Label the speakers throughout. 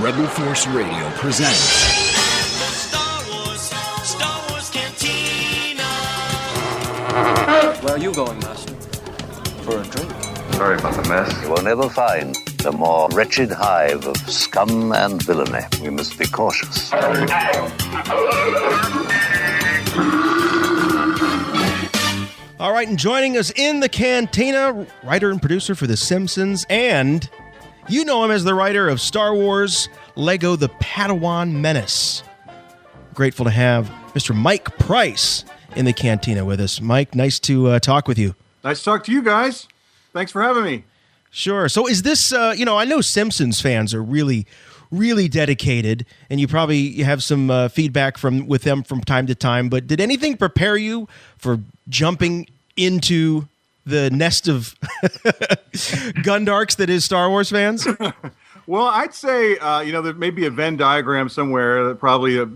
Speaker 1: Rebel Force Radio presents
Speaker 2: Star Wars Cantina.
Speaker 3: Where are you going, Master?
Speaker 4: For a drink.
Speaker 5: Sorry about the mess.
Speaker 6: You will never find a more wretched hive of scum and villainy. We must be cautious.
Speaker 7: All right, and joining us in the Cantina, writer and producer for The Simpsons, and you know him as the writer of Star Wars, Lego, The Padawan Menace. Grateful to have Mr. Mike Price in the Cantina with us. Mike, nice to talk with you.
Speaker 8: Nice to talk to you guys. Thanks for having me.
Speaker 7: Sure. So is this, I know Simpsons fans are really dedicated, and you probably have some feedback with them from time to time, but did anything prepare you for jumping into the nest of Gundarks that is Star Wars fans?
Speaker 8: Well, I'd say, there may be a Venn diagram somewhere, probably a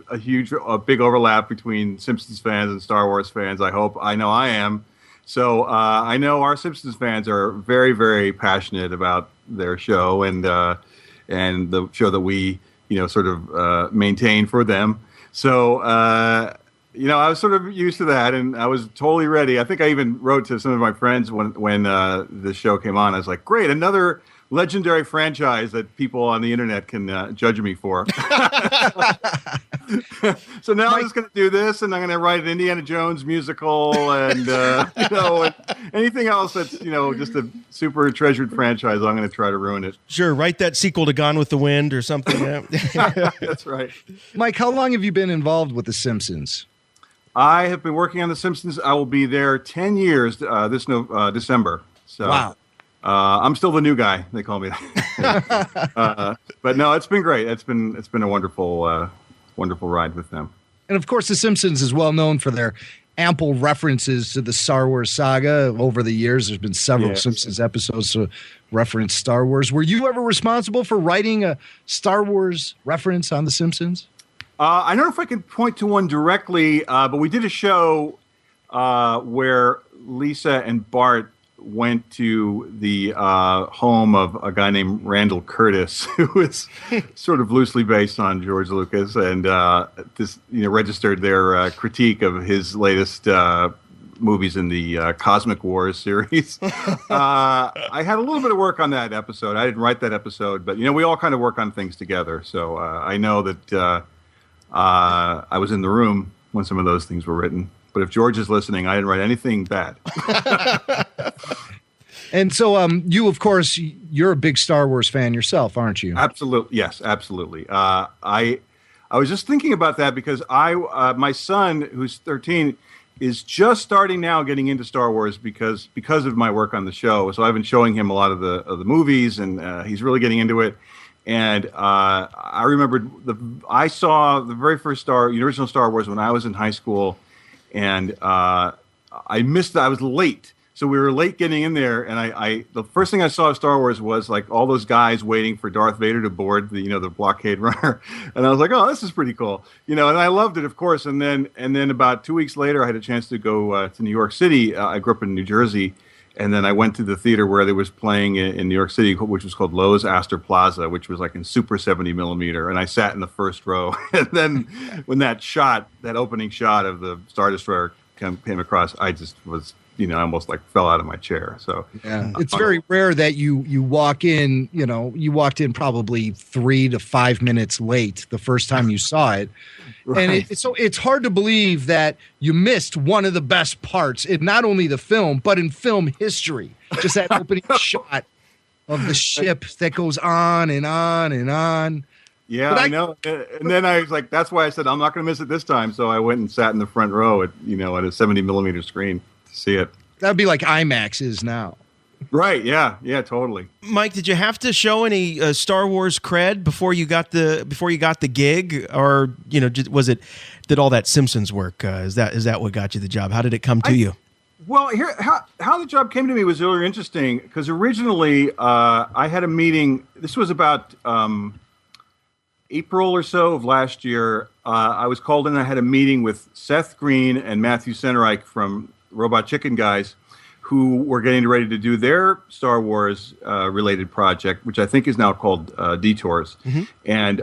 Speaker 8: big overlap between Simpsons fans and Star Wars fans, I hope. I know I am. So I know our Simpsons fans are very, very passionate about their show and the show that we, maintain for them. So, I was sort of used to that, and I was totally ready. I think I even wrote to some of my friends when the show came on. I was like, great, another legendary franchise that people on the internet can judge me for. So now I'm just going to do this, and I'm going to write an Indiana Jones musical, and and anything else that's just a super treasured franchise. I'm going to try to ruin it.
Speaker 7: Sure, write that sequel to Gone with the Wind or something. Yeah.
Speaker 8: That's right.
Speaker 4: Mike, how long have you been involved with The Simpsons?
Speaker 8: I have been working on The Simpsons. I will be there 10 years this December. So.
Speaker 4: Wow.
Speaker 8: I'm still the new guy. They call me that. But no, it's been great. It's been a wonderful ride with them.
Speaker 4: And of course, The Simpsons is well known for their ample references to the Star Wars saga. Over the years, there's been several Simpsons episodes to reference Star Wars. Were you ever responsible for writing a Star Wars reference on The Simpsons?
Speaker 8: I don't know if I could point to one directly, but we did a show where Lisa and Bart went to the home of a guy named Randall Curtis, who was sort of loosely based on George Lucas, and registered their critique of his latest movies in the Cosmic Wars series. I had a little bit of work on that episode. I didn't write that episode, but we all kind of work on things together. So I know that I was in the room when some of those things were written. But if George is listening, I didn't write anything bad.
Speaker 4: And so you, of course, you're a big Star Wars fan yourself, aren't you?
Speaker 8: Absolutely. Yes, absolutely. I was just thinking about that because my son, who's 13, is just starting now getting into Star Wars because of my work on the show. So I've been showing him a lot of the movies, and he's really getting into it. And I remembered I saw the very first the original Star Wars when I was in high school. And I missed that. I was late. So we were late getting in there. And the first thing I saw of Star Wars was like all those guys waiting for Darth Vader to board the blockade runner. And I was like, oh, this is pretty cool. And I loved it, of course. And then about 2 weeks later, I had a chance to go to New York City. I grew up in New Jersey. And then I went to the theater where they was playing in New York City, which was called Lowe's Astor Plaza, which was like in super 70 millimeter. And I sat in the first row. And then when that opening shot of the Star Destroyer came across, I just was, I almost like fell out of my chair. So
Speaker 4: yeah, it's very rare that you walk in, you walked in probably 3 to 5 minutes late the first time you saw it. Right. And so it's hard to believe that you missed one of the best parts in not only the film, but in film history. Just that opening shot of the ship that goes on and on and on.
Speaker 8: Yeah, I know. And then I was like, that's why I said, I'm not going to miss it this time. So I went and sat in the front row at a 70 millimeter screen to see it.
Speaker 4: That'd be like IMAX is now.
Speaker 8: Right. Yeah. Yeah. Totally.
Speaker 7: Mike, did you have to show any Star Wars cred before you got the gig, or did all that Simpsons work? Is that what got you the job? How did it come to you?
Speaker 8: Well, how the job came to me was really interesting because originally I had a meeting. This was about April or so of last year. I was called in. I had a meeting with Seth Green and Matthew Centerreich from Robot Chicken Guys, who were getting ready to do their Star Wars related project, which I think is now called Detours. And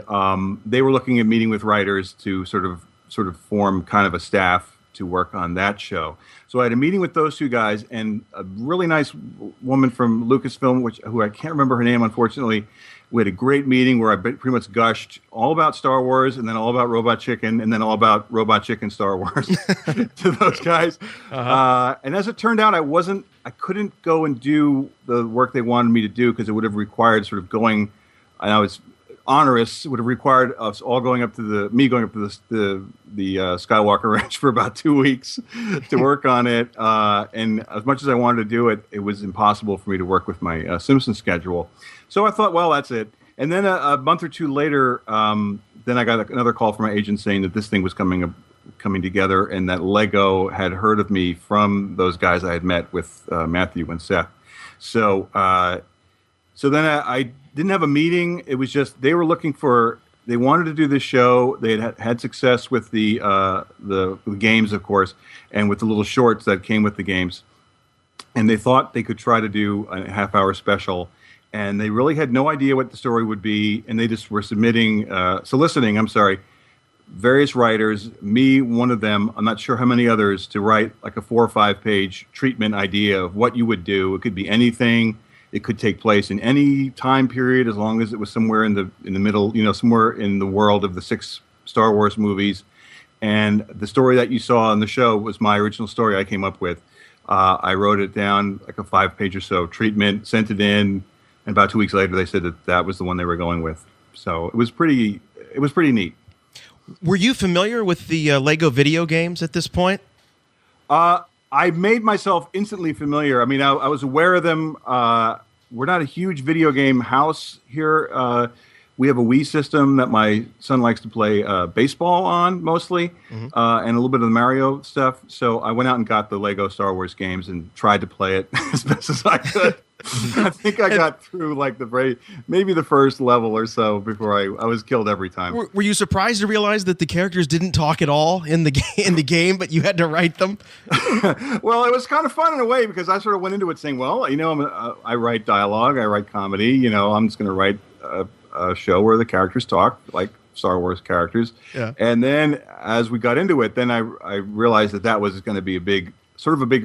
Speaker 8: they were looking at meeting with writers to sort of form kind of a staff to work on that show. So I had a meeting with those two guys, and a really nice woman from Lucasfilm, who I can't remember her name, unfortunately. We had a great meeting where I pretty much gushed all about Star Wars, and then all about Robot Chicken, and then all about Robot Chicken Star Wars to those guys. And as it turned out, I couldn't go and do the work they wanted me to do because it would have required sort of going, and I was onerous. It would have required us all going up to the Skywalker Ranch for about 2 weeks to work on it. And as much as I wanted to do it, it was impossible for me to work with my Simpsons schedule. So I thought, well, that's it. And then a month or two later, then I got another call from my agent saying that this thing was coming together, and that Lego had heard of me from those guys I had met with Matthew and Seth. So then I didn't have a meeting. It was just they wanted to do this show. They had success with the games, of course, and with the little shorts that came with the games. And they thought they could try to do a half-hour special. And they really had no idea what the story would be. And they just were soliciting, various writers, me, one of them, I'm not sure how many others, to write like a 4 or 5 page treatment idea of what you would do. It could be anything. It could take place in any time period as long as it was somewhere in the middle, somewhere in the world of the 6 Star Wars movies. And the story that you saw on the show was my original story I came up with. I wrote it down, like a 5-page or so treatment, sent it in, and about 2 weeks later they said that was the one they were going with. So it was pretty neat.
Speaker 7: Were you familiar with the Lego video games at this point?
Speaker 8: I made myself instantly familiar. I mean, I was aware of them. We're not a huge video game house here. We have a Wii system that my son likes to play baseball on mostly, and a little bit of the Mario stuff. So I went out and got the Lego Star Wars games and tried to play it as best as I could. I think I got through like maybe the first level or so before I was killed every time.
Speaker 7: Were you surprised to realize that the characters didn't talk at all in the game, but you had to write them?
Speaker 8: Well, it was kind of fun in a way because I sort of went into it saying, well, I write dialogue, I write comedy. I'm just going to write a show where the characters talk like Star Wars characters. Yeah. And then as we got into it, then I realized that was going to be a big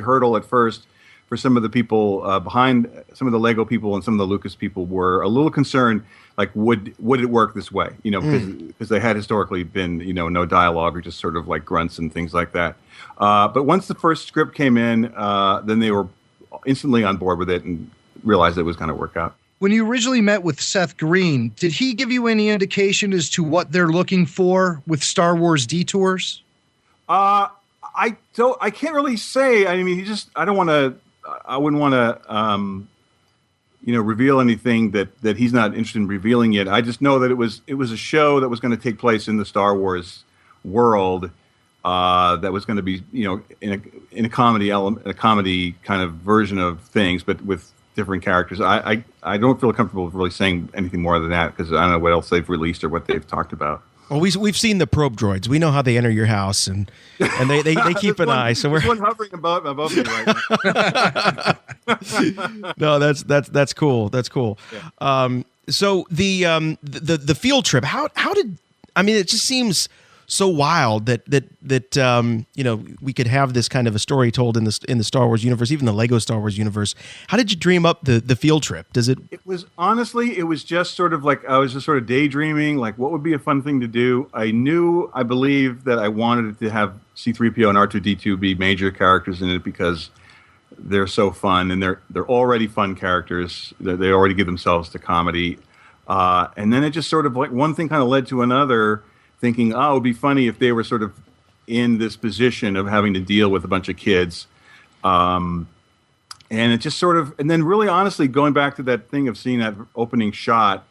Speaker 8: hurdle at first. For some of the people behind, some of the Lego people and some of the Lucas people were a little concerned, like would it work this way? Because they had historically been, no dialogue or just sort of like grunts and things like that. But once the first script came in, then they were instantly on board with it and realized it was going to work out.
Speaker 4: When you originally met with Seth Green, did he give you any indication as to what they're looking for with Star Wars Detours?
Speaker 8: I can't really say. I mean, I wouldn't want to, reveal anything that he's not interested in revealing yet. I just know that it was a show that was going to take place in the Star Wars world, that was going to be, in a comedy element, a comedy kind of version of things, but with different characters. I don't feel comfortable really saying anything more than that because I don't know what else they've released or what they've talked about.
Speaker 7: Well, we've seen the probe droids. We know how they enter your house, and they keep an eye. So
Speaker 8: there's one hovering above me right
Speaker 7: now. No, that's cool. That's cool. Yeah. So the field trip. How did it just seems so wild that we could have this kind of a story told in the Star Wars universe, even the Lego Star Wars universe. How did you dream up the field trip?
Speaker 8: It was just sort of like I was just sort of daydreaming, like what would be a fun thing to do. I believe that I wanted to have See Threepio and R2D2 be major characters in it because they're so fun and they're already fun characters. They already give themselves to comedy, and then it just sort of like one thing kind of led to another. Thinking, it would be funny if they were sort of in this position of having to deal with a bunch of kids. And it just sort of, and then really honestly, going back to that thing of seeing that opening shot,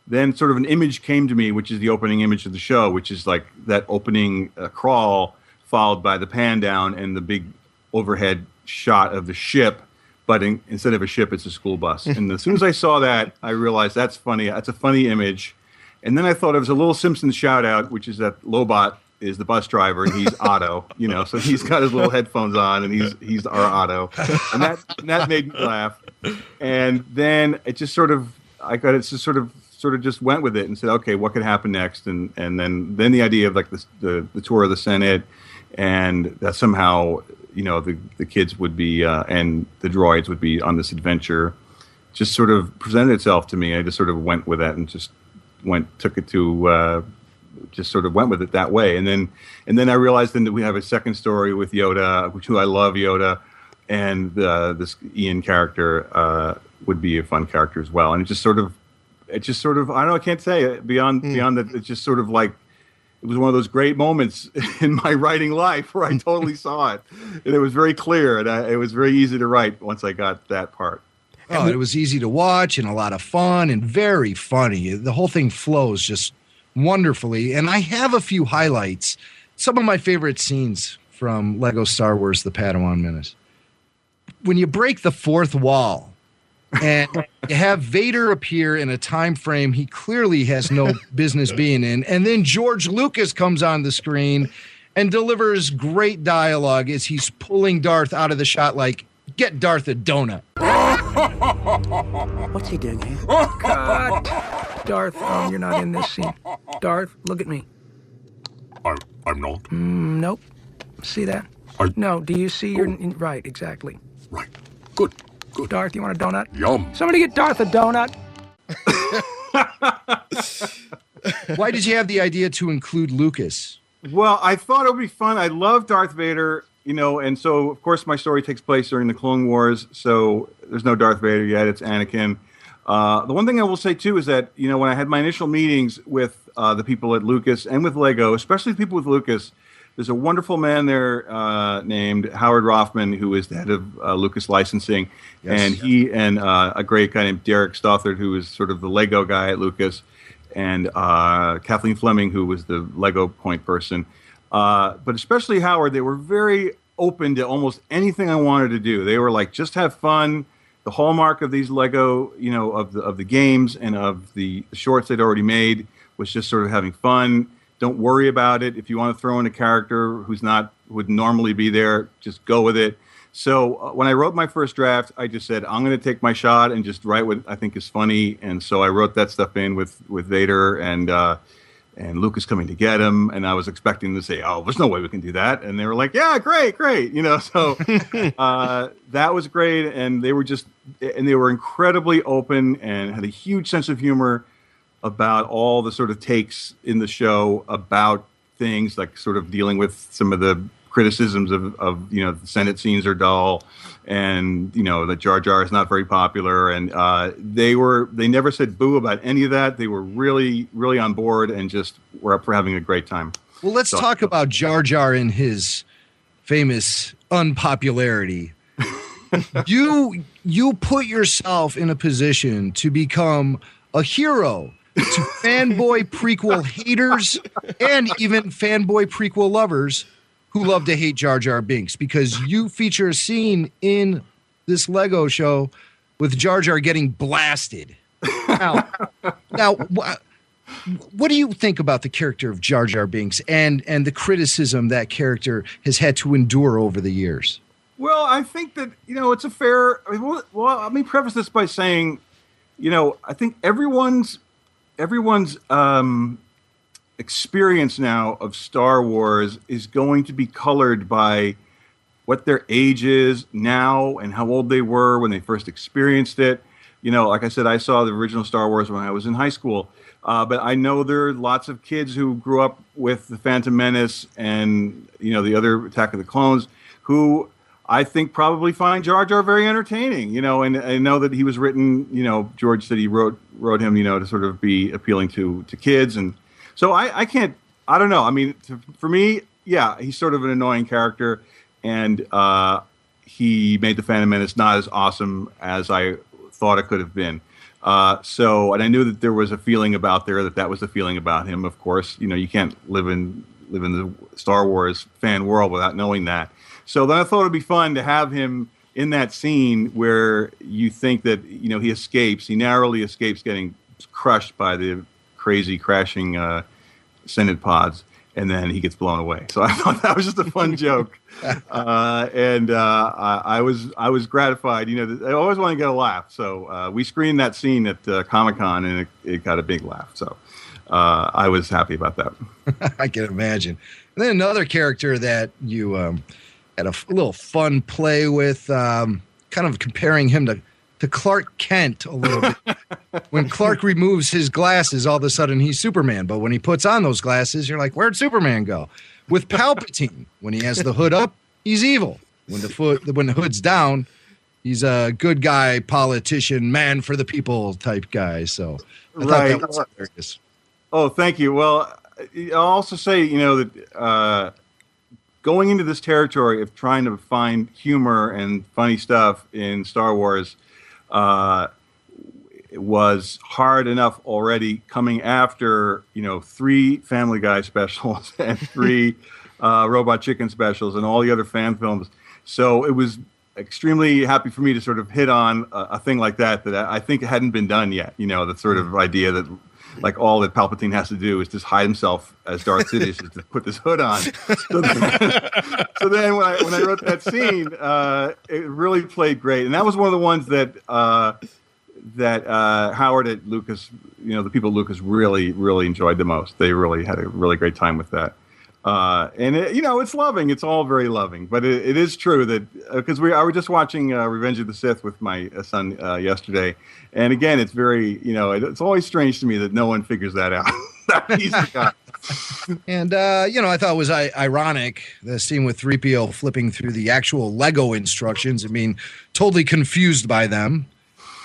Speaker 8: then sort of an image came to me, which is the opening image of the show, which is like that opening crawl followed by the pan down and the big overhead shot of the ship. But instead of a ship, it's a school bus. And as soon as I saw that, I realized that's funny. That's a funny image. And then I thought it was a little Simpsons shout out, which is that Lobot is the bus driver, and he's Otto. So he's got his little headphones on, and he's our Otto, and that made me laugh. And then it just sort of just went with it and said, okay, what could happen next? And then the idea of like the tour of the Senate, and that somehow the kids would be and the droids would be on this adventure, just sort of presented itself to me. I just sort of went with that and just took it to just sort of went with it that way. And then I realized then that we have a second story with Yoda, who I love Yoda, and this Ian character would be a fun character as well. And it just sort of I don't know, I can't say it beyond that. It's just sort of like, it was one of those great moments in my writing life where I totally saw it, and it was very clear, and it was very easy to write once I got that part.
Speaker 4: Oh, it was easy to watch and a lot of fun and very funny. The whole thing flows just wonderfully. And I have a few highlights. Some of my favorite scenes from Lego Star Wars: The Padawan Menace. When you break the fourth wall and you have Vader appear in a time frame he clearly has no business being in, and then George Lucas comes on the screen and delivers great dialogue as he's pulling Darth out of the shot like, get Darth a donut.
Speaker 3: What's he doing here? Cut! Darth, you're not in this scene. Darth, look at me.
Speaker 5: I'm not.
Speaker 3: Nope. See that? No, do you see your... Right, exactly.
Speaker 5: Right. Good.
Speaker 3: Darth, you want a donut?
Speaker 5: Yum.
Speaker 3: Somebody get Darth a donut.
Speaker 4: Why did you have the idea to include Lucas?
Speaker 8: Well, I thought it would be fun. I love Darth Vader, and so, of course, my story takes place during the Clone Wars, so there's no Darth Vader yet. It's Anakin. The one thing I will say, too, is that, when I had my initial meetings with the people at Lucas and with Lego, especially the people with Lucas, there's a wonderful man there named Howard Rothman, who is the head of Lucas Licensing, and he and a great guy named Derek Stothard, who is sort of the Lego guy at Lucas, and Kathleen Fleming, who was the Lego point person. But especially Howard, they were very open to almost anything I wanted to do. They were like, just have fun. The hallmark of these Lego, of the games and of the shorts they'd already made was just sort of having fun. Don't worry about it. If you want to throw in a character would normally be there, just go with it. So when I wrote my first draft, I just said, I'm going to take my shot and just write what I think is funny. And so I wrote that stuff in with Vader and Lucas coming to get him. And I was expecting to say, oh, there's no way we can do that. And they were like, yeah, great. So that was great. And they were incredibly open and had a huge sense of humor about all the sort of takes in the show about things, like sort of dealing with some of the criticisms of the Senate scenes are dull, and that Jar Jar is not very popular, and they never said boo about any of that. They were really, really on board and just were up for having a great time.
Speaker 4: Well, let's talk about Jar Jar and his famous unpopularity. You put yourself in a position to become a hero to fanboy prequel haters and even fanboy prequel lovers who love to hate Jar Jar Binks, because you feature a scene in this Lego show with Jar Jar getting blasted. Now, what do you think about the character of Jar Jar Binks and the criticism that character has had to endure over the years?
Speaker 8: Well, I think that, it's a fair... Well, let me preface this by saying, I think everyone's experience now of Star Wars is going to be colored by what their age is now and how old they were when they first experienced it. Like I said, I saw the original Star Wars when I was in high school. But I know there are lots of kids who grew up with The Phantom Menace and, the other Attack of the Clones, who I think probably find Jar Jar very entertaining, and I know that he was written, George said he wrote him, to sort of be appealing to kids. And so I don't know. I mean, for me, yeah, he's sort of an annoying character, and he made The Phantom Menace not as awesome as I thought it could have been. And I knew that there was a feeling about there that was the feeling about him. Of course, you can't live in the Star Wars fan world without knowing that. So then I thought it'd be fun to have him in that scene where you think that, he narrowly escapes getting crushed by the crazy crashing Senate pods. and then he gets blown away. So I thought that was just a fun joke, and I was gratified. You know, I always want to get a laugh, so we screened that scene at Comic-Con, and it got a big laugh. So I was happy about that.
Speaker 4: I can imagine. And then another character that you had a little fun play with, kind of comparing him to Clark Kent a little bit. When Clark removes his glasses, all of a sudden he's Superman. But when he puts on those glasses, you're like, where'd Superman go? With Palpatine, when he has the hood up, he's evil. When the hood's down, he's a good guy, politician, man for the people type guy. So I thought that was hilarious.
Speaker 8: Oh, thank you. Well, I'll also say, you know, that going into this territory of trying to find humor and funny stuff in Star Wars it was hard enough already coming after, you know, 3 Family Guy specials and 3 Robot Chicken specials and all the other fan films. So it was extremely happy for me to sort of hit on a thing like that I think hadn't been done yet. You know, the sort of idea that like all that Palpatine has to do is just hide himself as Darth Sidious is to put this hood on. So then when I wrote that scene, it really played great, and that was one of the ones that Howard at Lucas, you know, the people at Lucas really enjoyed the most. They really had a really great time with that. And it, you know, it's loving. It's all very loving, but it is true that because I was just watching Revenge of the Sith with my son yesterday, and again, it's very, you know, it's always strange to me that no one figures that out. He's the guy.
Speaker 4: And you know, I thought it was ironic the scene with 3PO flipping through the actual Lego instructions. I mean, totally confused by them.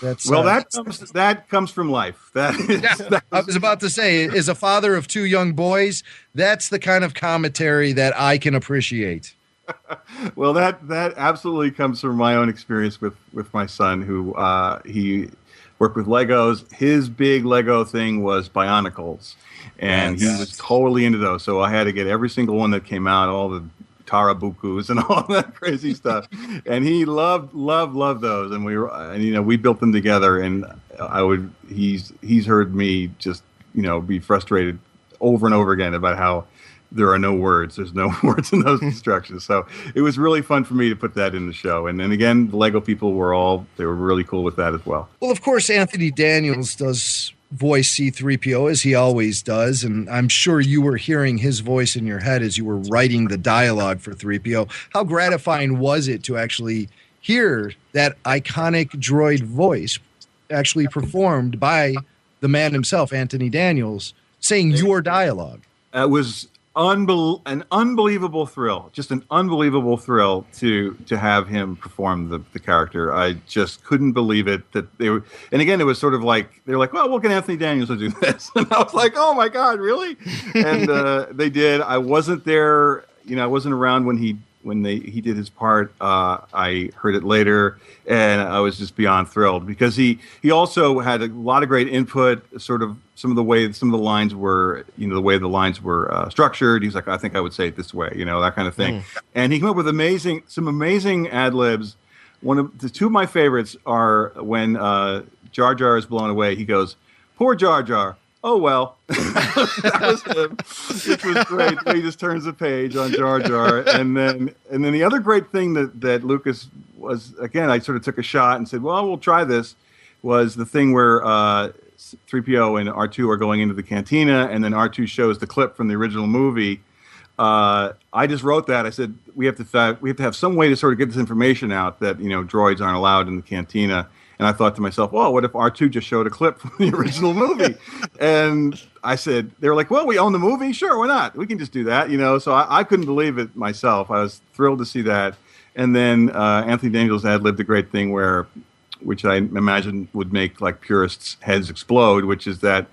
Speaker 4: That's,
Speaker 8: that comes from life.
Speaker 4: I was about to say, as a father of 2 young boys, that's the kind of commentary that I can appreciate.
Speaker 8: Well, that absolutely comes from my own experience with my son, who he worked with Legos. His big Lego thing was Bionicles, and he was totally into those. So I had to get every single one that came out, all the Tarabukus and all that crazy stuff, and he loved those, and you know, we built them together, and he's heard me just, you know, be frustrated over and over again about how there are no words. There's no words in those instructions. So it was really fun for me to put that in the show. And then again, the Lego people were really cool with that as well.
Speaker 4: Well, of course, Anthony Daniels does voice C3PO as he always does, and I'm sure you were hearing his voice in your head as you were writing the dialogue for 3PO. How gratifying was it to actually hear that iconic droid voice actually performed by the man himself, Anthony Daniels, saying your dialogue?
Speaker 8: It was an unbelievable thrill, just an unbelievable thrill to have him perform the character. I just couldn't believe it that they were, and again, it was sort of like, they're like, well, we'll get Anthony Daniels to do this. And I was like, oh my God, really? And they did. I wasn't there, you know, I wasn't around when he did his part. I heard it later, and I was just beyond thrilled because he also had a lot of great input, sort of some of the lines were, you know, the way the lines were structured. He's like, I think I would say it this way, you know, that kind of thing. And he came up with some amazing ad libs. One of the 2 of my favorites are when Jar Jar is blown away. He goes, "Poor Jar Jar. Oh, well." That was him, which was great. He just turns the page on Jar Jar. And then the other great thing that Lucas was, again, I sort of took a shot and said, well, we'll try this, was the thing where 3PO and R2 are going into the cantina, and then R2 shows the clip from the original movie. I just wrote that. I said, we have to have some way to sort of get this information out that, you know, droids aren't allowed in the cantina. And I thought to myself, well, what if R2 just showed a clip from the original movie? And I said, they were like, well, we own the movie. Sure, why not? We can just do that, you know? So I couldn't believe it myself. I was thrilled to see that. And then Anthony Daniels ad-libbed a great thing which I imagine would make like purists' heads explode, which is that,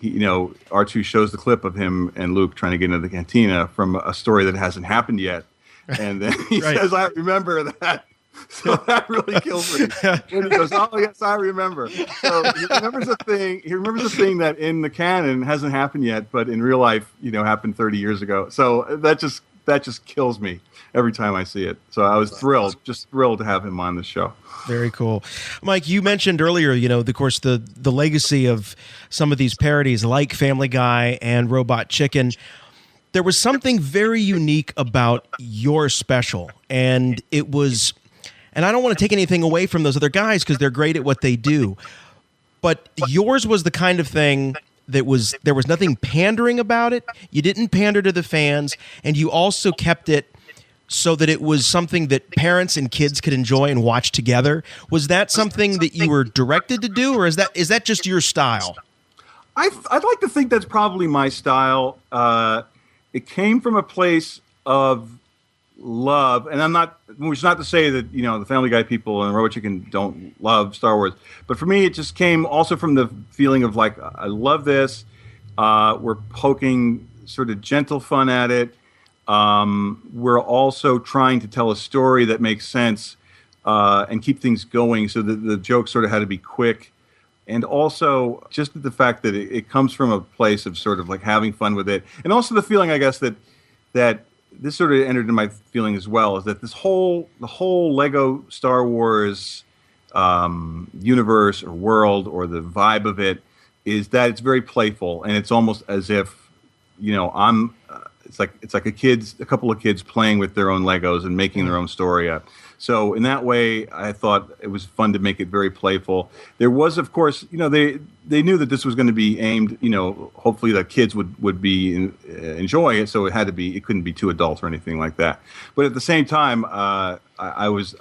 Speaker 8: you know, R2 shows the clip of him and Luke trying to get into the cantina from a story that hasn't happened yet. And then he says, I remember that. So that really kills me. When he goes, oh yes, I remember. So he remembers a thing. He remembers a thing that in the canon hasn't happened yet, but in real life, you know, happened 30 years ago. So that just kills me every time I see it. So I was just thrilled to have him on the show.
Speaker 7: Very cool. Mike, you mentioned earlier, you know, of course, the legacy of some of these parodies like Family Guy and Robot Chicken. there was something very unique about your special, and it was, and I don't want to take anything away from those other guys because they're great at what they do, but yours was the kind of thing that was, there was nothing pandering about it. You didn't pander to the fans, and you also kept it so that it was something that parents and kids could enjoy and watch together. Was that something that you were directed to do, or is that just your style?
Speaker 8: I'd like to think that's probably my style. It came from a place of love, and which is not to say that, the Family Guy people and Robot Chicken don't love Star Wars, but for me, it just came also from the feeling of like, I love this. We're poking sort of gentle fun at it. We're also trying to tell a story that makes sense and keep things going, so that the jokes sort of had to be quick. And also just the fact that it comes from a place of sort of like having fun with it. And also the feeling, I guess, that this sort of entered in my feeling as well, is that the whole Lego Star Wars universe or world, or the vibe of it, is that it's very playful, and it's almost as if, it's like a couple of kids playing with their own Legos and making their own story up. So in that way, I thought it was fun to make it very playful. There was, of course, they knew that this was going to be aimed, hopefully the kids would be enjoying it. So it couldn't be too adult or anything like that. But at the same time, I was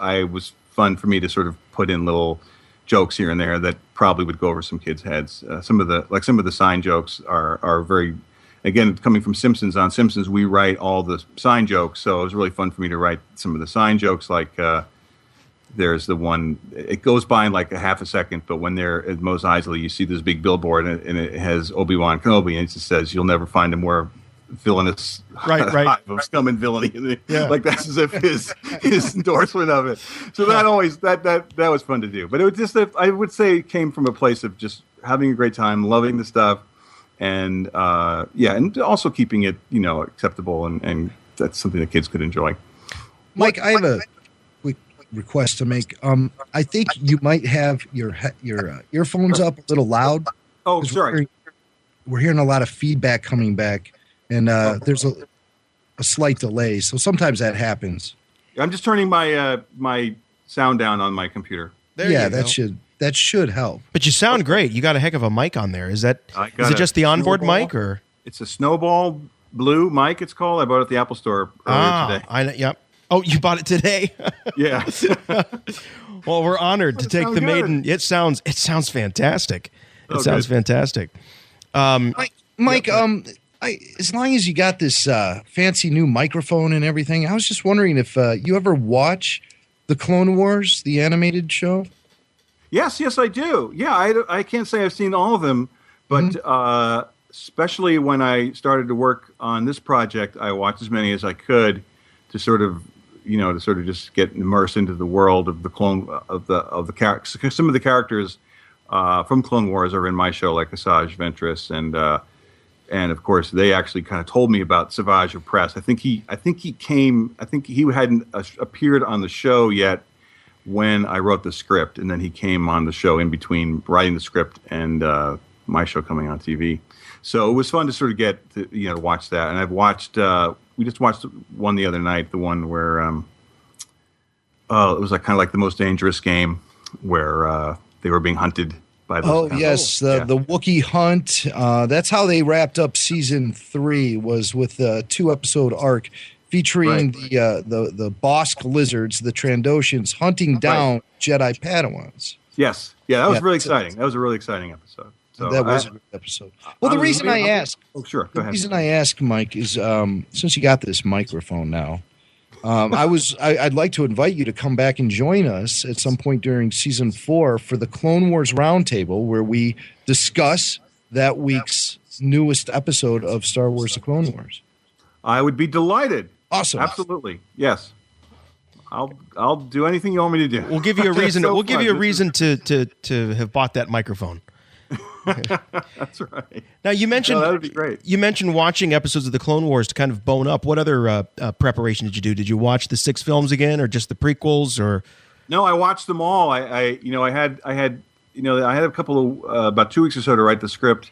Speaker 8: fun for me to sort of put in little jokes here and there that probably would go over some kids' heads. Some of the sign jokes are very, again, coming from Simpsons. On Simpsons, we write all the sign jokes, so it was really fun for me to write some of the sign jokes. Like there's the one, it goes by in like a half a second, but when they're at Mos Eisley, you see this big billboard, and it has Obi-Wan Kenobi, and it just says, "You'll never find a more villainous hive of scum and villainy." Yeah. Like that's as if his endorsement of it. So that always that was fun to do. But it was just, I would say, it came from a place of just having a great time, loving the stuff. And and also keeping it, acceptable, and that's something that kids could enjoy.
Speaker 4: Mike, I have a quick request to make. I think you might have your earphones up a little loud.
Speaker 8: Oh, sorry.
Speaker 4: We're hearing a lot of feedback coming back, and there's a slight delay. So sometimes that happens.
Speaker 8: I'm just turning my my sound down on my computer.
Speaker 4: That should help.
Speaker 7: But you sound great. You got a heck of a mic on there. Is it just the onboard mic, or? It's
Speaker 8: a Snowball Blue mic, it's called. I bought it at the Apple Store earlier today.
Speaker 7: Yep. Oh, you bought it today?
Speaker 8: Yeah.
Speaker 7: Well, we're honored to take the maiden. It sounds fantastic. It sounds fantastic.
Speaker 4: Mike, as long as you got this fancy new microphone and everything, I was just wondering if you ever watch the Clone Wars, the animated show?
Speaker 8: Yes, I do. Yeah, I can't say I've seen all of them, but especially when I started to work on this project, I watched as many as I could to sort of just get immersed into the world of the characters. Some of the characters from Clone Wars are in my show, like Asajj Ventress, and of course they actually kind of told me about Savage Opress. I think he hadn't appeared on the show yet when I wrote the script, and then he came on the show in between writing the script and my show coming on TV. So it was fun to sort of get to watch that. And I've watched we just watched one the other night, the one where it was like kind of like The Most Dangerous Game, where they were being hunted by the
Speaker 4: the Wookiee hunt. That's how they wrapped up season 3, was with a 2-episode arc featuring the Bosk lizards, the Trandoshans, hunting down Jedi Padawans.
Speaker 8: Yes. Yeah, that was really exciting. That was a really exciting episode. So
Speaker 4: that was a good episode. Well, the reason I ask...
Speaker 8: Oh, sure. Go ahead.
Speaker 4: The reason I ask, Mike, is since you got this microphone now, I'd like to invite you to come back and join us at some point during season 4 for the Clone Wars Roundtable, where we discuss that week's newest episode of Star Wars: The Clone Wars.
Speaker 8: I would be delighted.
Speaker 4: Awesome.
Speaker 8: Absolutely. Yes. I'll do anything you want me to do.
Speaker 7: We'll give you a reason. We'll give you a reason to have bought that microphone.
Speaker 8: That's right.
Speaker 7: Now you mentioned
Speaker 8: that would be great.
Speaker 7: You mentioned watching episodes of the Clone Wars to kind of bone up. What other preparation did you do? Did you watch the 6 films again, or just the prequels? Or
Speaker 8: no, I watched them all. I had a couple of about 2 weeks or so to write the script,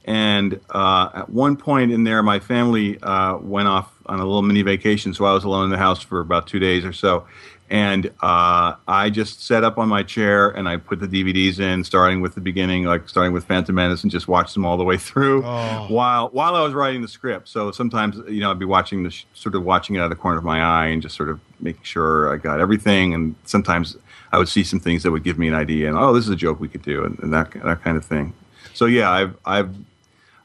Speaker 8: And at one point in there, my family went off on a little mini vacation, so I was alone in the house for about 2 days or so. And I just sat up on my chair and I put the DVDs in, starting with the beginning, like starting with Phantom Menace, and just watched them all the way through while I was writing the script. So sometimes, I'd be watching sort of watching it out of the corner of my eye and just sort of making sure I got everything. And sometimes I would see some things that would give me an idea, and this is a joke we could do, and that kind of thing. So yeah,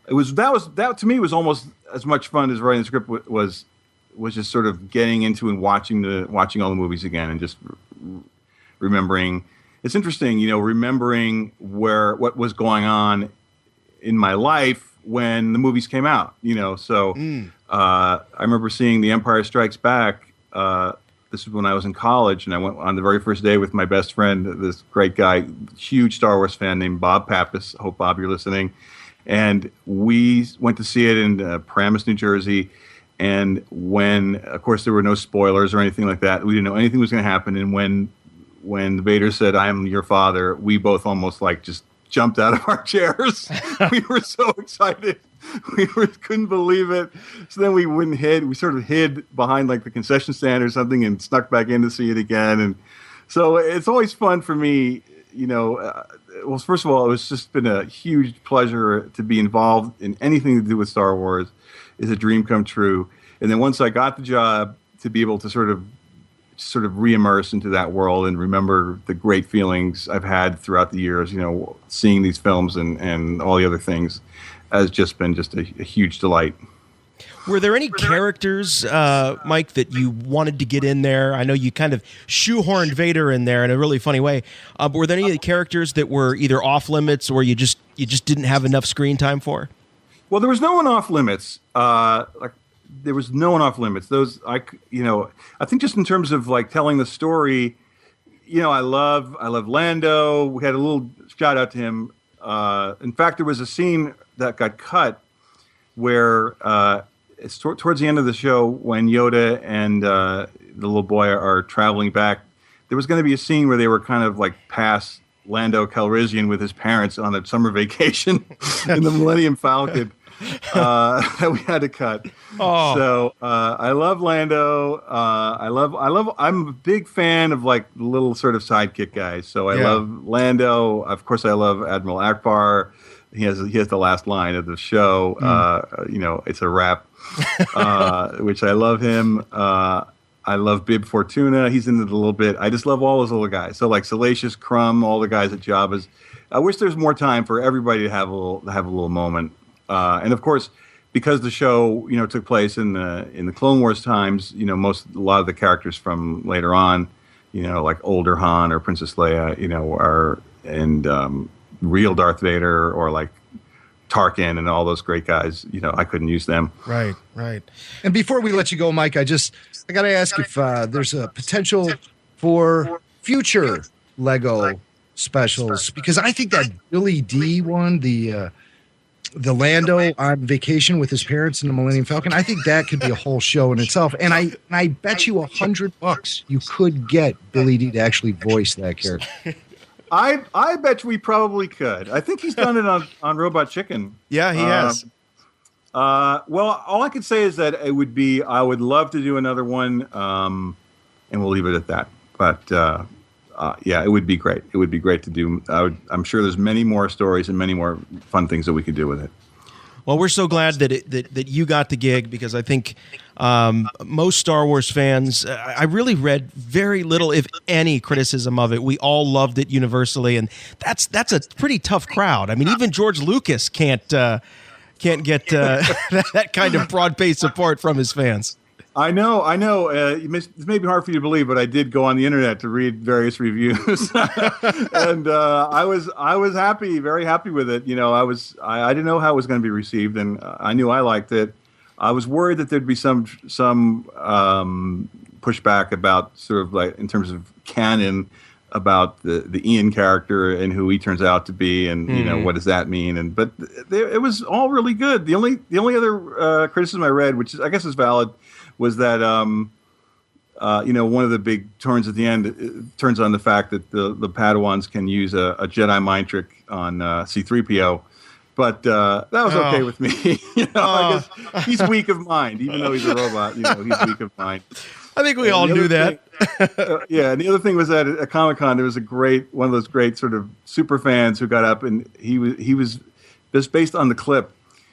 Speaker 8: that to me was almost as much fun as writing the script was just sort of getting into and watching all the movies again and just remembering. It's interesting, remembering what was going on in my life when the movies came out. So I remember seeing The Empire Strikes Back. This was when I was in college, and I went on the very first day with my best friend, this great guy, huge Star Wars fan named Bob Pappas. Hope, Bob, you're listening. And we went to see it in Paramus, New Jersey. And when, of course, there were no spoilers or anything like that, we didn't know anything was going to happen. And when Vader said, "I am your father," we both almost just jumped out of our chairs. We were so excited. We couldn't believe it. So then we sort of hid behind the concession stand or something and snuck back in to see it again. And so it's always fun for me, well, first of all, it's just been a huge pleasure to be involved in anything to do with Star Wars. Is a dream come true. And then once I got the job, to be able to sort of re-immerse into that world and remember the great feelings I've had throughout the years, seeing these films and all the other things, has just been a huge delight.
Speaker 7: Were there any characters, Mike, that you wanted to get in there? I know you kind of shoehorned Vader in there in a really funny way. But were there any of the characters that were either off limits or you just didn't have enough screen time for?
Speaker 8: Well, there was no one off limits. There was no one off limits. Those, I think just in terms of telling the story, I love Lando. We had a little shout out to him. In fact, there was a scene that got cut where it's towards the end of the show when Yoda and the little boy are traveling back. There was going to be a scene where they were kind of past Lando Calrissian with his parents on a summer vacation in the Millennium Falcon that we had to cut. So I love Lando. I'm a big fan of little sort of sidekick guys. So I love Lando. Of course, I love Admiral Akbar. He has the last line of the show. It's a rap, which I love him. I love Bib Fortuna. He's in it a little bit. I just love all those little guys. So Salacious Crumb, all the guys at Jabba's. I wish there's more time for everybody to have a little moment. And of course, because the show took place in the Clone Wars times, a lot of the characters from later on, like older Han or Princess Leia, are real Darth Vader or Tarkin and all those great guys. I couldn't use them.
Speaker 7: Right.
Speaker 4: And before we let you go, Mike, I got to ask if there's a potential for future Lego specials, because I think that Billy D one, the Lando on vacation with his parents in the Millennium Falcon, I think that could be a whole show in itself. And I bet you $100 you could get Billy D to actually voice that character.
Speaker 8: I bet we probably could. I think he's done it on Robot Chicken.
Speaker 7: Yeah, he has.
Speaker 8: Well, all I could say is that I would love to do another one, and we'll leave it at that. But it would be great. It would be great to do. I'm sure there's many more stories and many more fun things that we could do with it.
Speaker 7: Well, we're so glad that you got the gig, because I think most Star Wars fans, I really read very little, if any, criticism of it. We all loved it universally, and that's a pretty tough crowd. I mean, even George Lucas can't get that kind of broad-based support from his fans.
Speaker 8: I know. It may be hard for you to believe, but I did go on the internet to read various reviews, and I was happy, very happy with it. I didn't know how it was going to be received, and I knew I liked it. I was worried that there'd be some pushback about sort of in terms of canon about the Ian character and who he turns out to be, and what does that mean? But it was all really good. The only other criticism I read, which I guess is valid, was that one of the big turns at the end turns on the fact that the Padawans can use a Jedi mind trick on C-3PO, But that was okay with me. I guess he's weak of mind, even though he's a robot. He's weak of mind.
Speaker 7: I think we all knew that.
Speaker 8: Yeah, and the other thing was that at Comic-Con there was one of those great sort of super fans who got up, and he was just based on the clip.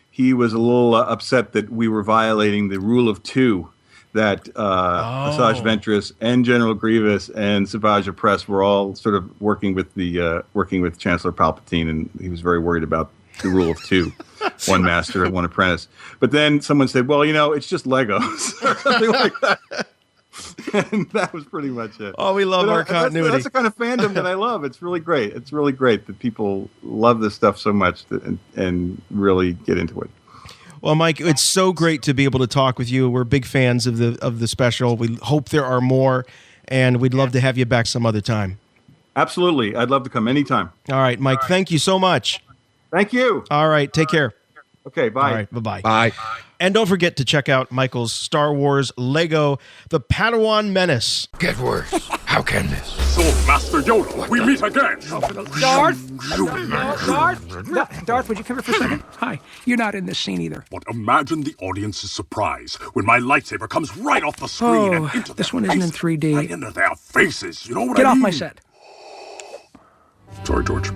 Speaker 8: He was a little upset that we were violating the rule of two. That Asajj Ventress and General Grievous and Savage Opress were all sort of working with Chancellor Palpatine, and he was very worried about the rule of two, one master and one apprentice. But then someone said, "Well, it's just Legos," or something like that, and that was pretty much it.
Speaker 7: Oh, we love our continuity.
Speaker 8: That's the kind of fandom that I love. It's really great. It's really great that people love this stuff so much and really get into it.
Speaker 7: Well, Mike, it's so great to be able to talk with you. We're big fans of the special. We hope there are more, and we'd love to have you back some other time.
Speaker 8: Absolutely. I'd love to come anytime.
Speaker 7: All right, Mike, thank you so much.
Speaker 8: Thank you.
Speaker 7: All right, take care.
Speaker 8: Okay, bye.
Speaker 7: All right, bye-bye.
Speaker 4: Bye.
Speaker 7: And don't forget to check out Michael's Star Wars Lego, The Padawan Menace.
Speaker 1: Get worse. How can this?
Speaker 5: So, Master Yoda, we meet again.
Speaker 3: Darth, would you come here for a second? Hi. You're not in this scene either.
Speaker 5: But imagine the audience's surprise when my lightsaber comes right off the screen and into
Speaker 3: this
Speaker 5: their
Speaker 3: one isn't in
Speaker 5: faces.
Speaker 3: 3D.
Speaker 5: Right into their faces. You know what I mean?
Speaker 3: Get off my set.
Speaker 5: Sorry, George.